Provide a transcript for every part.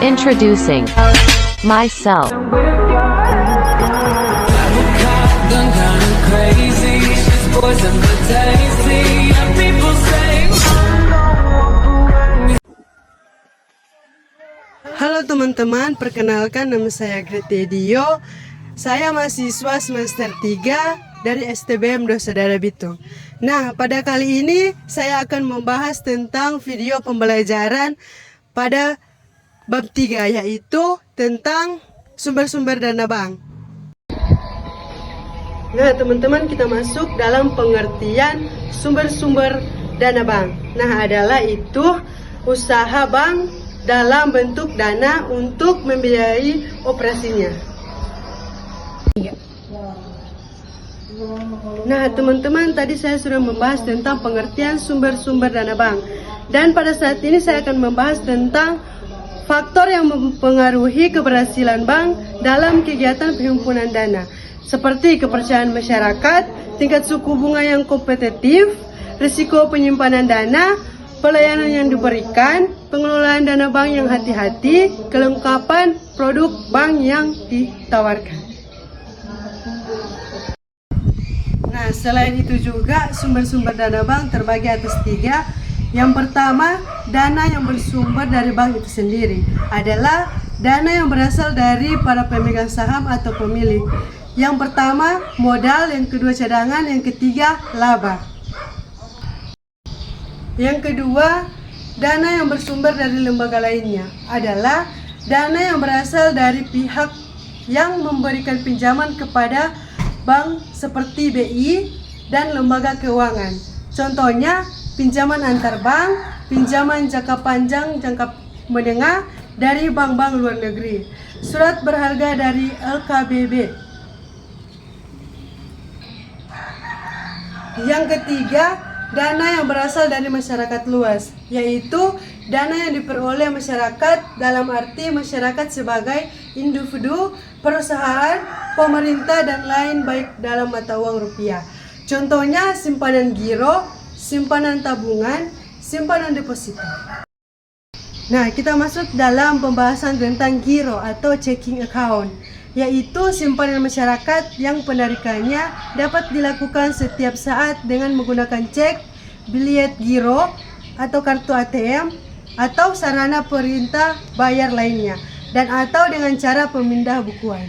Introducing myself. Halo teman-teman, perkenalkan nama saya Grete Dio. Saya mahasiswa semester 3 dari STBM Dosa Dara Bitung. Nah, pada kali ini saya akan membahas tentang video pembelajaran pada bab 3, yaitu tentang sumber-sumber dana bank. Nah, teman-teman, kita masuk dalam pengertian sumber-sumber dana bank. Nah, adalah itu usaha bank dalam bentuk dana untuk membiayai operasinya. Nah, teman-teman, tadi saya sudah membahas tentang pengertian sumber-sumber dana bank. Dan pada saat ini saya akan membahas tentang faktor yang mempengaruhi keberhasilan bank dalam kegiatan penghimpunan dana, seperti kepercayaan masyarakat, tingkat suku bunga yang kompetitif, risiko penyimpanan dana, pelayanan yang diberikan, pengelolaan dana bank yang hati-hati, kelengkapan produk bank yang ditawarkan. Nah, selain itu juga sumber-sumber dana bank terbagi atas 3. Yang pertama, dana yang bersumber dari bank itu sendiri adalah dana yang berasal dari para pemegang saham atau pemilik. Yang pertama, modal, yang kedua cadangan, yang ketiga laba. Yang kedua, dana yang bersumber dari lembaga lainnya adalah dana yang berasal dari pihak yang memberikan pinjaman kepada bank seperti BI dan lembaga keuangan. Contohnya, pinjaman antar bank, pinjaman jangka panjang, jangka menengah dari bank-bank luar negeri, surat berharga dari LKBB. Yang ketiga, dana yang berasal dari masyarakat luas, yaitu dana yang diperoleh masyarakat dalam arti masyarakat sebagai individu, perusahaan, pemerintah, dan lain baik dalam mata uang rupiah. Contohnya simpanan giro, simpanan tabungan, simpanan deposito. Nah, kita masuk dalam pembahasan tentang giro atau checking account, yaitu simpanan masyarakat yang penarikannya dapat dilakukan setiap saat dengan menggunakan cek, bilet giro, atau kartu ATM, atau sarana perintah bayar lainnya, dan atau dengan cara pemindah bukuan.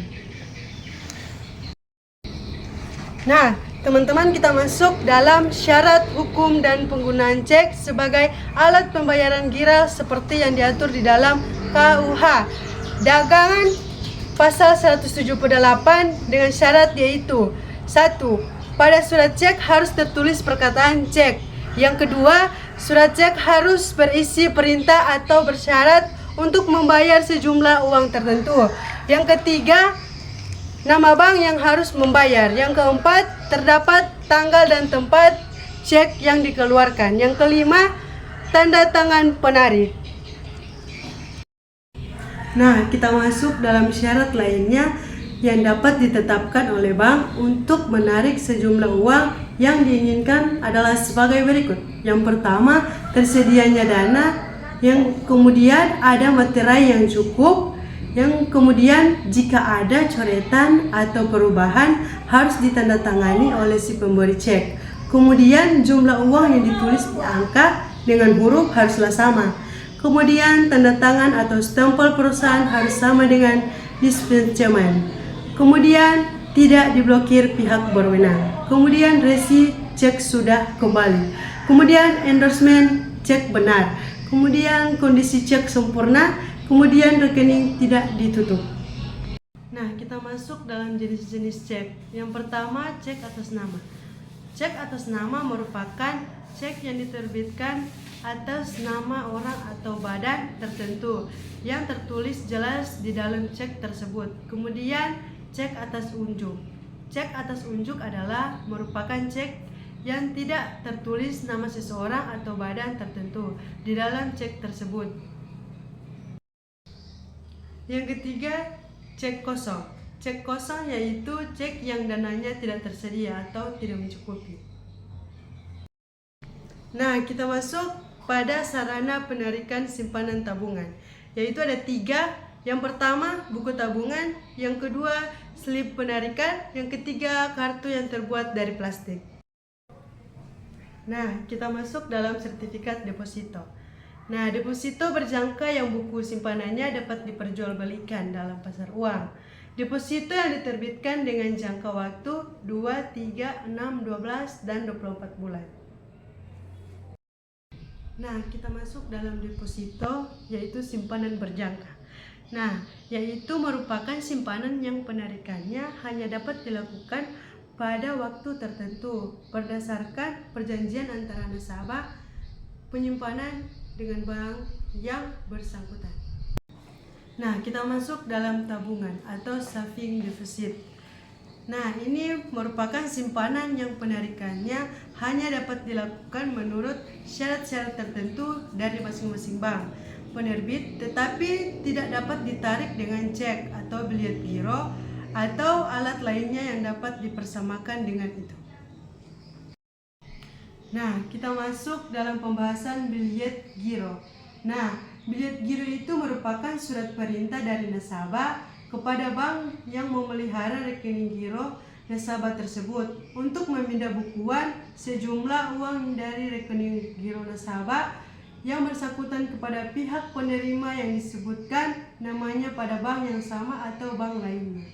Nah, teman-teman, kita masuk dalam syarat hukum dan penggunaan cek sebagai alat pembayaran giro seperti yang diatur di dalam KUH Dagangan pasal 178 dengan syarat, yaitu 1. Pada surat cek harus tertulis perkataan cek. Yang kedua, surat cek harus berisi perintah atau bersyarat untuk membayar sejumlah uang tertentu. Yang ketiga, nama bank yang harus membayar. Yang keempat, terdapat tanggal dan tempat cek yang dikeluarkan. Yang kelima, tanda tangan penarik. Nah, kita masuk dalam syarat lainnya yang dapat ditetapkan oleh bank untuk menarik sejumlah uang yang diinginkan adalah sebagai berikut. Yang pertama, tersedianya dana. Yang kemudian ada materai yang cukup. Yang kemudian jika ada coretan atau perubahan harus ditandatangani oleh si pemberi cek. Kemudian jumlah uang yang ditulis di angka dengan huruf haruslah sama. Kemudian tanda tangan atau stempel perusahaan harus sama dengan dispatchment. Kemudian tidak diblokir pihak berwenang. Kemudian resi cek sudah kembali. Kemudian endorsement cek benar. Kemudian kondisi cek sempurna. Kemudian rekening tidak ditutup. Nah, kita masuk dalam jenis-jenis cek. Yang pertama, cek atas nama. Cek atas nama merupakan cek yang diterbitkan atas nama orang atau badan tertentu yang tertulis jelas di dalam cek tersebut. Kemudian cek atas unjuk. Cek atas unjuk adalah merupakan cek yang tidak tertulis nama seseorang atau badan tertentu di dalam cek tersebut. Yang ketiga, cek kosong. Cek kosong yaitu cek yang dananya tidak tersedia atau tidak mencukupi. Nah, kita masuk pada sarana penarikan simpanan tabungan, yaitu ada 3. Yang pertama, buku tabungan. Yang kedua, slip penarikan. Yang ketiga, kartu yang terbuat dari plastik. Nah, kita masuk dalam sertifikat deposito. Nah, deposito berjangka yang buku simpanannya dapat diperjualbelikan dalam pasar uang. Deposito yang diterbitkan dengan jangka waktu 2, 3, 6, 12, dan 24 bulan. Nah, kita masuk dalam deposito, yaitu simpanan berjangka. Nah, yaitu merupakan simpanan yang penarikannya hanya dapat dilakukan pada waktu tertentu berdasarkan perjanjian antara nasabah penyimpanan dengan bank yang bersangkutan. Nah, kita masuk dalam tabungan atau saving deposit. Nah, ini merupakan simpanan yang penarikannya hanya dapat dilakukan menurut syarat-syarat tertentu dari masing-masing bank penerbit, tetapi tidak dapat ditarik dengan cek atau biliet giro atau alat lainnya yang dapat dipersamakan dengan itu. Nah, kita masuk dalam pembahasan biliet giro. Nah, biliet giro itu merupakan surat perintah dari nasabah kepada bank yang memelihara rekening giro nasabah tersebut untuk memindah bukuan sejumlah uang dari rekening giro nasabah yang bersangkutan kepada pihak penerima yang disebutkan namanya pada bank yang sama atau bank lainnya.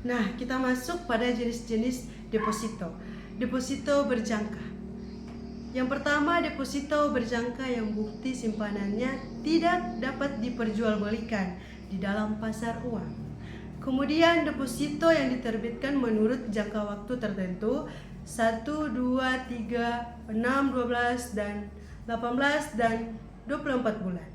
Nah, kita masuk pada jenis-jenis deposito. Deposito berjangka. Yang pertama, deposito berjangka yang bukti simpanannya tidak dapat diperjualbelikan di dalam pasar uang. Kemudian deposito yang diterbitkan menurut jangka waktu tertentu 1, 2, 3, 6, 12, dan 18 dan 24 bulan.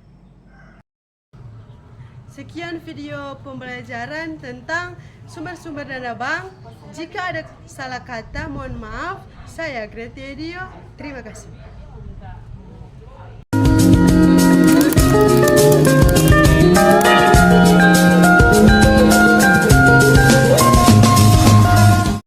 Sekian video pembelajaran tentang sumber-sumber dana bank. Jika ada salah kata, mohon maaf. Saya Greti Edio. Terima kasih.